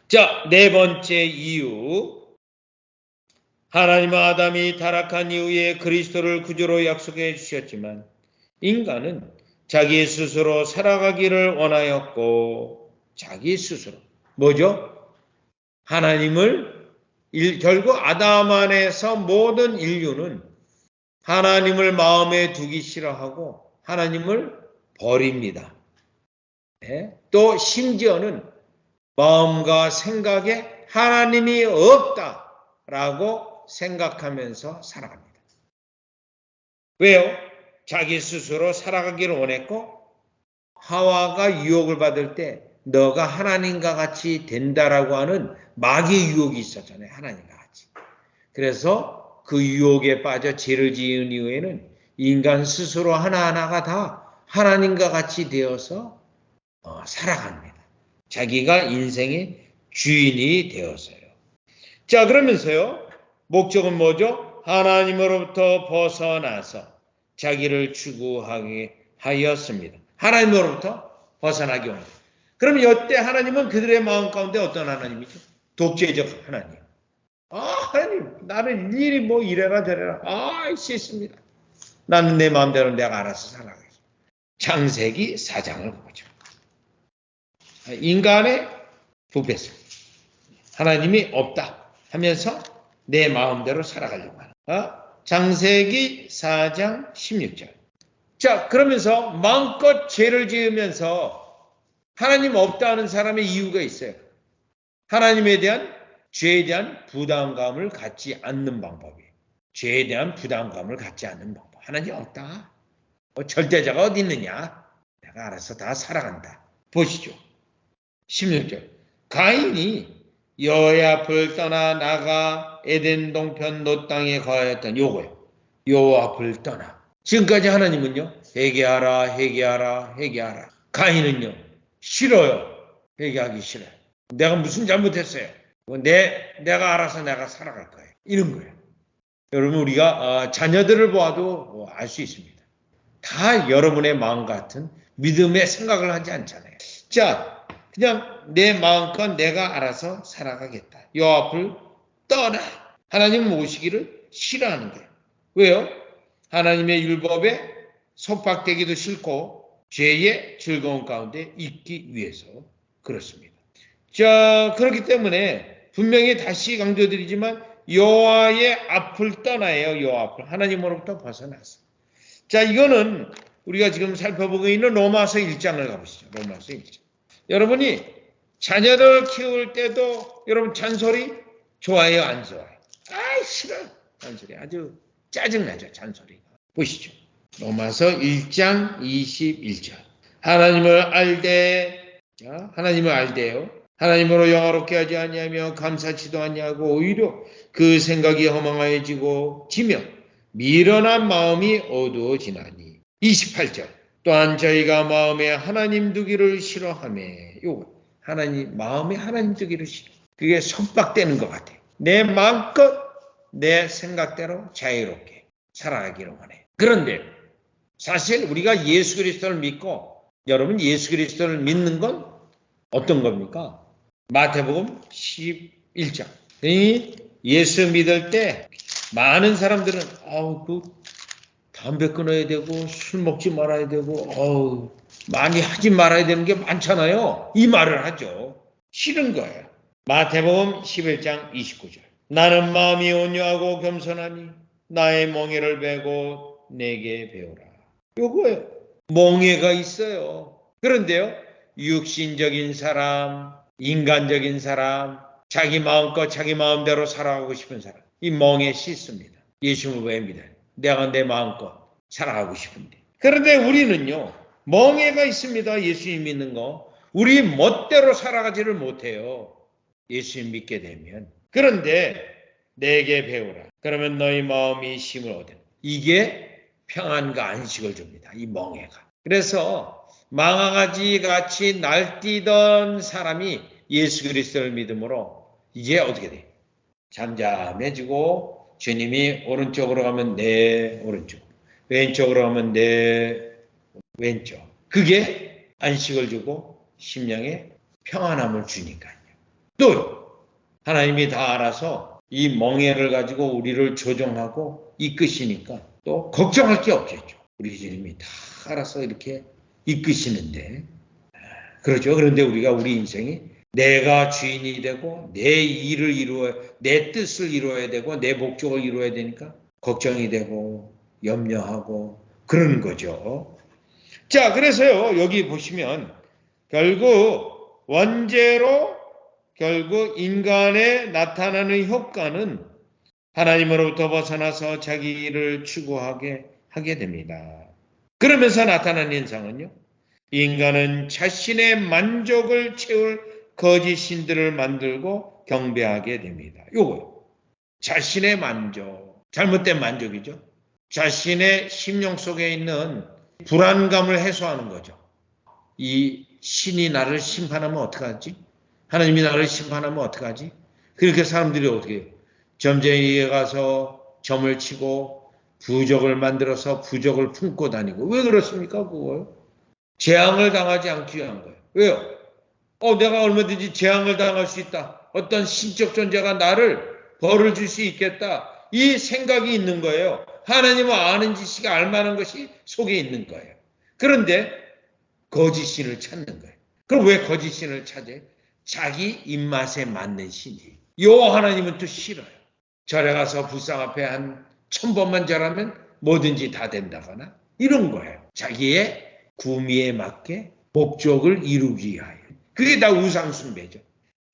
자, 네 번째 이유. 하나님은 아담이 타락한 이후에 그리스도를 구주로 약속해 주셨지만 인간은 자기 스스로 살아가기를 원하였고 자기 스스로 뭐죠? 하나님을 결국 아담 안에서 모든 인류는 하나님을 마음에 두기 싫어하고 하나님을 버립니다. 네? 또 심지어는 마음과 생각에 하나님이 없다라고 생각하면서 살아갑니다. 왜요? 자기 스스로 살아가기를 원했고 하와가 유혹을 받을 때 너가 하나님과 같이 된다라고 하는 마귀의 유혹이 있었잖아요. 하나님과 같이. 그래서 그 유혹에 빠져 죄를 지은 이후에는 인간 스스로 하나하나가 다 하나님과 같이 되어서 살아갑니다. 자기가 인생의 주인이 되어서요. 자, 그러면서요. 목적은 뭐죠? 하나님으로부터 벗어나서 자기를 추구하게 하였습니다. 하나님으로부터 벗어나기 원합니다. 그럼 이때 하나님은 그들의 마음 가운데 어떤 하나님이죠? 독재적 하나님. 하나님, 나는 일일이 뭐 이래라 저래라. 싫습니다. 나는 내 마음대로 내가 알아서 살아가겠습니다. 창세기 4장을 보죠. 인간의 부패성. 하나님이 없다 하면서 내 마음대로 살아가려고 하는. 창세기 4장 16절. 자, 그러면서 마음껏 죄를 지으면서 하나님 없다 하는 사람의 이유가 있어요. 하나님에 대한 죄에 대한 부담감을 갖지 않는 방법이에요. 죄에 대한 부담감을 갖지 않는 방법. 하나님 없다. 절대자가 어디 있느냐. 내가 알아서 다 살아간다. 보시죠. 16절. 가인이 여호와의 앞을 떠나 나가 에덴 동편 롯 땅에 거하였던 요거예요. 여호와 앞을 떠나. 지금까지 하나님은요. 회개하라 회개하라 회개하라. 가인은요. 싫어요. 회개하기 싫어요. 내가 무슨 잘못했어요. 내가 알아서 내가 살아갈 거예요. 이런 거예요. 여러분 우리가 자녀들을 보아도 알 수 있습니다. 다 여러분의 마음 같은 믿음의 생각을 하지 않잖아요. 자, 그냥 내 마음껏 내가 알아서 살아가겠다. 여호와 앞을 떠나. 하나님 모시기를 싫어하는 거예요. 왜요? 하나님의 율법에 속박되기도 싫고 죄의 즐거운 가운데 있기 위해서 그렇습니다. 자, 그렇기 때문에 분명히 다시 강조드리지만 여호와의 앞을 떠나요. 여호와 앞을 하나님으로부터 벗어나서. 자, 이거는 우리가 지금 살펴보고 있는 로마서 1장을 가보시죠. 로마서 1장. 여러분이 자녀를 키울 때도 여러분 잔소리 좋아해요? 안 좋아해요? 싫어. 잔소리 아주 짜증나죠. 잔소리가. 보시죠. 로마서 1장 21절. 하나님을 알되요. 하나님으로 영화롭게 하지 아니하며 감사치도 아니하고 오히려 그 생각이 허망하여지고 지며 미련한 마음이 어두워지나니. 28절. 또한 저희가 마음에 하나님 두기를 싫어하며 요거 마음에 하나님 두기를 싫어. 그게 속박되는 것 같아요. 내 마음껏 내 생각대로 자유롭게 살아가기를 원해. 그런데 사실 우리가 예수 그리스도를 믿고 여러분 예수 그리스도를 믿는 건 어떤 겁니까? 마태복음 11장. 예수 믿을 때 많은 사람들은 담배 끊어야 되고 술 먹지 말아야 되고 많이 하지 말아야 되는 게 많잖아요. 이 말을 하죠. 싫은 거예요. 마태복음 11장 29절. 나는 마음이 온유하고 겸손하니 나의 멍에를 베고 내게 배우라. 요거예요. 멍에가 있어요. 그런데요. 육신적인 사람, 인간적인 사람, 자기 마음껏 자기 마음대로 살아가고 싶은 사람. 이 멍에 씻습니다. 예수님을 왜 믿어요? 내가 내 마음껏 살아가고 싶은데. 그런데 우리는요. 멍에가 있습니다. 예수님 믿는 거. 우리 멋대로 살아가지를 못해요. 예수님 믿게 되면. 그런데 내게 배우라. 그러면 너희 마음이 힘을 얻으라. 이게 평안과 안식을 줍니다. 이 멍에가. 그래서 망아가지 같이 날뛰던 사람이 예수 그리스도를 믿음으로 이제 어떻게 돼? 잠잠해지고 주님이 오른쪽으로 가면 내 오른쪽, 왼쪽으로 가면 내 왼쪽. 그게 안식을 주고 심령에 평안함을 주니까요. 또 하나님이 다 알아서 이 멍에를 가지고 우리를 조종하고 이끄시니까 또 걱정할 게 없겠죠. 우리 주님이 다 알아서 이렇게 이끄시는데, 그렇죠. 그런데 우리가 우리 인생이 내가 주인이 되고 내 일을 내 뜻을 이루어야 되고 내 목적을 이루어야 되니까 걱정이 되고 염려하고 그러는 거죠. 자, 그래서요, 여기 보시면 결국 원죄로 결국 인간에 나타나는 효과는 하나님으로부터 벗어나서 자기 일을 추구하게 하게 됩니다. 그러면서 나타나는 현상은요, 인간은 자신의 만족을 채울 거짓 신들을 만들고 경배하게 됩니다. 요거 자신의 만족, 잘못된 만족이죠. 자신의 심령 속에 있는 불안감을 해소하는 거죠. 이 신이 나를 심판하면 어떡하지? 하나님이 나를 심판하면 어떡하지? 그렇게 사람들이 어떻게 해요? 점쟁이에 가서 점을 치고 부적을 만들어서 부적을 품고 다니고. 왜 그렇습니까? 그거요? 재앙을 당하지 않기 위한 거예요. 왜요? 내가 얼마든지 재앙을 당할 수 있다. 어떤 신적 존재가 나를 벌을 줄 수 있겠다. 이 생각이 있는 거예요. 하나님은 아는 지식이 알만한 것이 속에 있는 거예요. 그런데 거짓 신을 찾는 거예요. 그럼 왜 거짓 신을 찾아요? 자기 입맛에 맞는 신이. 요 하나님은 또 싫어요. 절에 가서 불상 앞에 한 1000번만 절하면 뭐든지 다 된다거나 이런 거예요. 자기의 구미에 맞게 목적을 이루기 위하여. 그게 다 우상숭배죠.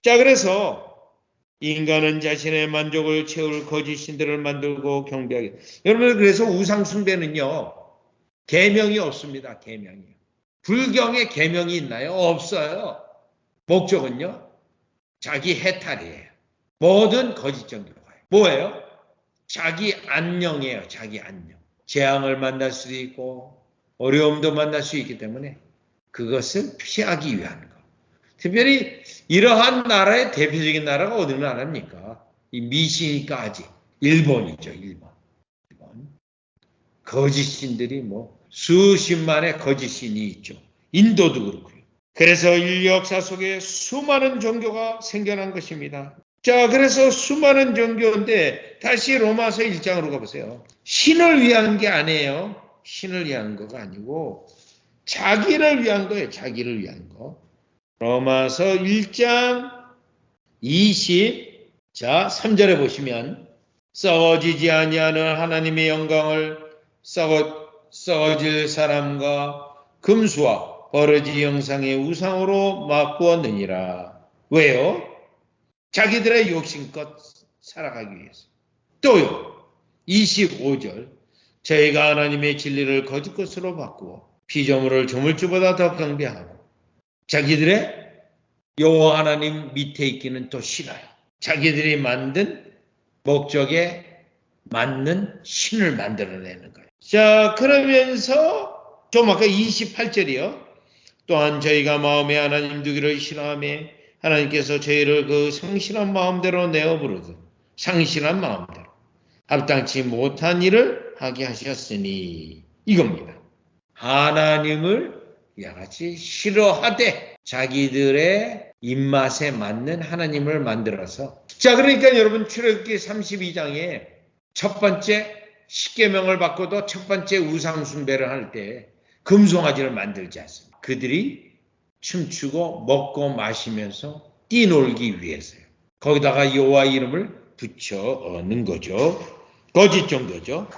자, 그래서 인간은 자신의 만족을 채울 거짓 신들을 만들고 경배하게. 여러분, 그래서 우상숭배는요, 계명이 없습니다. 계명이. 불경에 계명이 있나요? 없어요. 목적은요, 자기 해탈이에요. 모든 거짓 종교가요. 뭐예요? 자기 안녕이에요. 자기 안녕. 재앙을 만날 수도 있고 어려움도 만날 수 있기 때문에 그것을 피하기 위한 거. 특별히 이러한 나라의 대표적인 나라가 어느 나라입니까? 이 미시니까지 일본이죠. 일본. 거짓신들이 수십만의 거짓신이 있죠. 인도도 그렇고요. 그래서 인류 역사 속에 수많은 종교가 생겨난 것입니다. 자, 그래서 수많은 종교인데 다시 로마서 1장으로 가보세요. 신을 위한 게 아니에요. 신을 위한 거가 아니고 자기를 위한 거예요. 자기를 위한 거. 로마서 1장 3절에 보시면 썩어지지 아니하는 하나님의 영광을 썩어질 사람과 금수와 버러지 형상의 우상으로 바꾸었느니라. 왜요? 자기들의 욕심껏 살아가기 위해서. 또요. 25절. 저희가 하나님의 진리를 거짓 것으로 바꾸어 피조물을 조물주보다 더 경배하고 자기들의 여호와 하나님 밑에 있기는 또 싫어요. 자기들이 만든 목적에 맞는 신을 만들어내는 거예요. 자, 그러면서 좀 아까 28절이요. 또한 저희가 마음에 하나님 두기를 싫어하며 하나님께서 저희를 그 상실한 마음대로 내어 부르듯 상실한 마음대로 합당치 못한 일을 하게 하셨으니 이겁니다. 하나님을 이같이 싫어하되 자기들의 입맛에 맞는 하나님을 만들어서. 자, 그러니까 여러분 출애굽기 32장에 첫 번째 십계명을 받고도 첫 번째 우상 숭배를 할 때 금송아지를 만들지 않습니다. 그들이 춤추고 먹고 마시면서 뛰놀기 위해서요. 거기다가 여호와 이름을 붙여 넣는 거죠. 거짓 정도죠.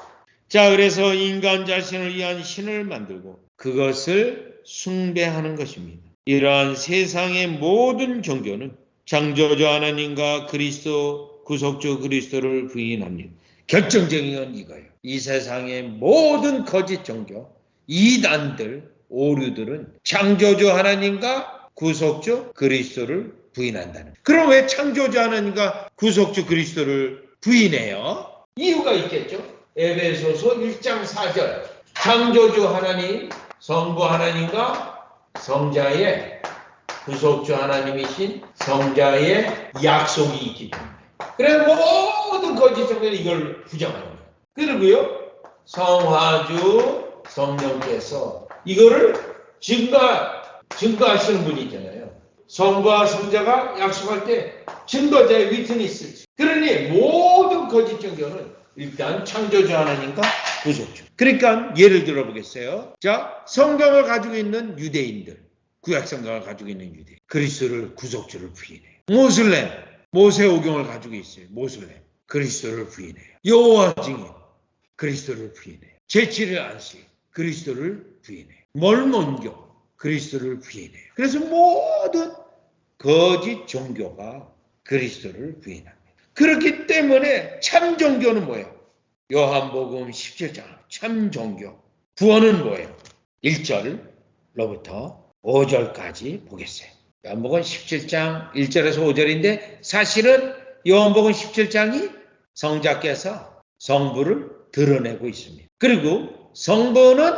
자, 그래서 인간 자신을 위한 신을 만들고 그것을 숭배하는 것입니다. 이러한 세상의 모든 종교는 창조주 하나님과 그리스도 구속주 그리스도를 부인합니다. 결정적인 건 이거예요. 이 세상의 모든 거짓 종교, 이단들, 오류들은 창조주 하나님과 구속주 그리스도를 부인한다는. 그럼 왜 창조주 하나님과 구속주 그리스도를 부인해요? 이유가 있겠죠. 에베소서 1장 4절. 창조주 하나님, 성부 하나님과 성자의 구속주 하나님이신 성자의 약속이 있기 때문에. 그래서 모든 거짓 종교는 이걸 부정하는 거예요. 그리고요, 성화주 성령께서 이거를 증거하시는 분이 있잖아요. 성부와 성자가 약속할 때 증거자의 위트니스. 그러니 모든 거짓 종교는 일단 창조주 하나님과 구속주. 그러니까 예를 들어 보겠어요. 자, 성경을 가지고 있는 유대인들, 구약 성경을 가지고 있는 유대인, 그리스도를 구속주를 부인해요. 모슬렘, 모세오경을 가지고 있어요. 모슬렘, 그리스도를 부인해요. 여호와 증인, 그리스도를 부인해요. 제7일 안식, 그리스도를 부인해요. 몰몬교, 그리스도를 부인해요. 그래서 모든 거짓 종교가 그리스도를 부인합니다. 그렇기 때문에 참 종교는 뭐예요? 요한복음 17장 참 종교. 구원은 뭐예요? 1절로부터 5절까지 보겠어요. 요한복음 17장 1절에서 5절인데 사실은 요한복음 17장이 성자께서 성부를 드러내고 있습니다. 그리고 성부는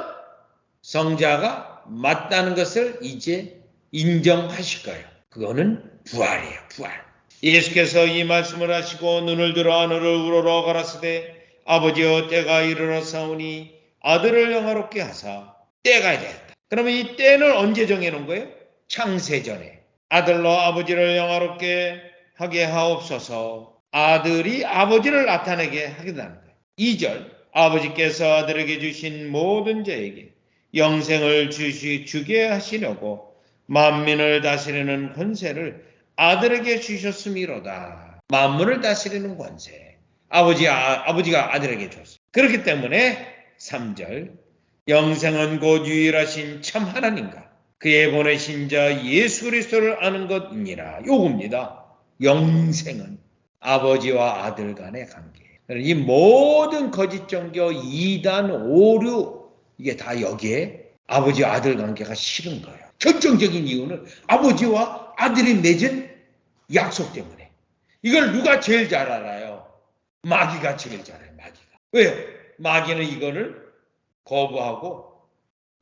성자가 맞다는 것을 이제 인정하실 거예요. 그거는 부활이에요. 부활. 예수께서 이 말씀을 하시고 눈을 들어 하늘을 우러러 가라사대 아버지여 때가 이르렀사오니 아들을 영화롭게 하사 때가 되었다. 그러면 이 때는 언제 정해놓은 거예요? 창세전에 아들로 아버지를 영화롭게 하게 하옵소서. 아들이 아버지를 나타내게 하겠다는 거예요. 2절 아버지께서 아들에게 주신 모든 자에게 영생을 주게 하시려고 만민을 다스리는 권세를 아들에게 주셨음이로다. 만물을 다스리는 권세. 아버지가 아들에게 줬어요. 그렇기 때문에 3절 영생은 곧 유일하신 참 하나님과 그의 보내신 자 예수 그리스도를 아는 것이니라. 요겁니다. 영생은 아버지와 아들 간의 관계. 이 모든 거짓 종교 2단, 5류 이게 다 여기에 아버지와 아들 관계가 싫은 거예요. 결정적인 이유는 아버지와 아들이 맺은 약속 때문에. 이걸 누가 제일 잘 알아요? 마귀가 제일 잘 알아요. 마귀가. 왜요? 마귀는 이거를 거부하고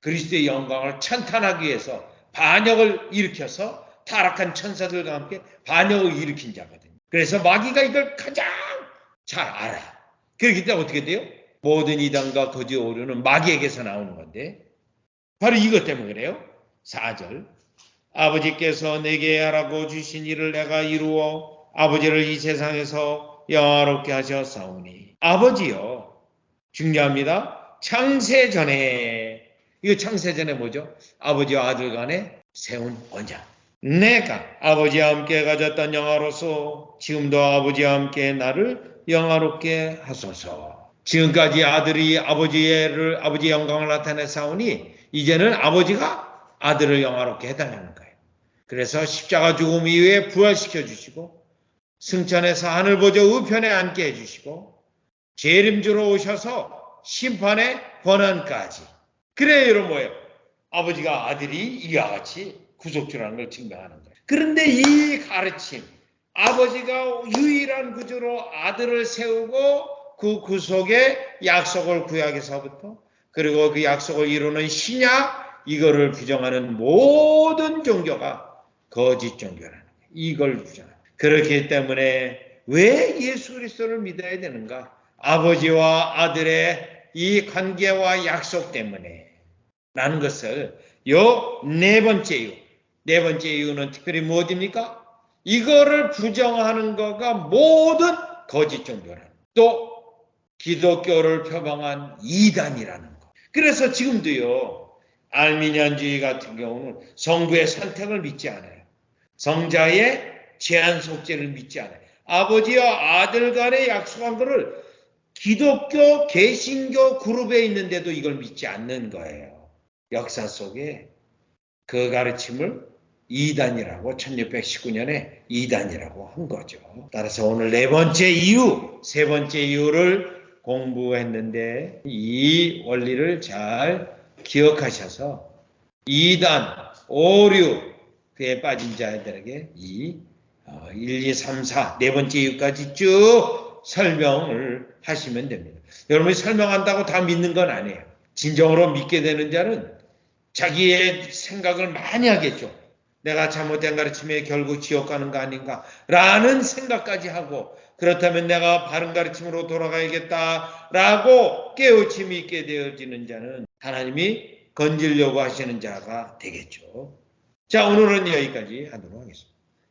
그리스도의 영광을 찬탄하기 위해서 반역을 일으켜서 타락한 천사들과 함께 반역을 일으킨 자거든요. 그래서 마귀가 이걸 가장 잘 알아요. 그렇기 때문에 어떻게 돼요? 모든 이단과 거짓 오류는 마귀에게서 나오는 건데 바로 이것 때문에 그래요. 4절 아버지께서 내게 하라고 주신 일을 내가 이루어 아버지를 이 세상에서 영화롭게 하셨사오니. 아버지요. 중요합니다. 창세전에 이거 창세전에 뭐죠? 아버지와 아들 간에 세운 언약. 내가 아버지와 함께 가졌던 영화로서 지금도 아버지와 함께 나를 영화롭게 하소서. 지금까지 아들이 아버지의 영광을 나타내사오니 이제는 아버지가 아들을 영화롭게 해달라는 거예요. 그래서 십자가 죽음 이후에 부활시켜 주시고 승천해서 하늘보좌 우편에 앉게 해주시고 재림주로 오셔서 심판의 권한까지. 그래야 여러분 뭐예요? 아버지가 아들이 이와 같이 구속주라는 걸 증명하는 거예요. 그런데 이 가르침, 아버지가 유일한 구주로 아들을 세우고 그 구속의 약속을 구약에서부터 그리고 그 약속을 이루는 신약 이거를 부정하는 모든 종교가 거짓 종교라는 거예요. 이걸 부정하는 거예요. 그렇기 때문에 왜 예수 그리스도를 믿어야 되는가? 아버지와 아들의 이 관계와 약속 때문에 라는 것을 요 네 번째 이유. 네 번째 이유는 특별히 무엇입니까? 이거를 부정하는 거가 모든 거짓 종교라는 또 기독교를 표방한 이단이라는 거. 그래서 지금도요. 알미니안주의 같은 경우는 성부의 선택을 믿지 않아요. 성자의 제한 속죄를 믿지 않아요. 아버지와 아들 간에 약속한 것을 기독교 개신교 그룹에 있는데도 이걸 믿지 않는 거예요. 역사 속에 그 가르침을 이단이라고 1619년에 이단이라고 한 거죠. 따라서 오늘 네 번째 이유, 세 번째 이유를 공부했는데 이 원리를 잘 기억하셔서 이단, 오류, 그에 빠진 자들에게 이 1, 2, 3, 4, 네 번째 이유까지 쭉 설명을 하시면 됩니다. 여러분이 설명한다고 다 믿는 건 아니에요. 진정으로 믿게 되는 자는 자기의 생각을 많이 하겠죠. 내가 잘못된 가르침에 결국 지옥 가는 거 아닌가 라는 생각까지 하고 그렇다면 내가 바른 가르침으로 돌아가야겠다라고 깨우침이 있게 되어지는 자는 하나님이 건지려고 하시는 자가 되겠죠. 자, 오늘은 여기까지 하도록 하겠습니다.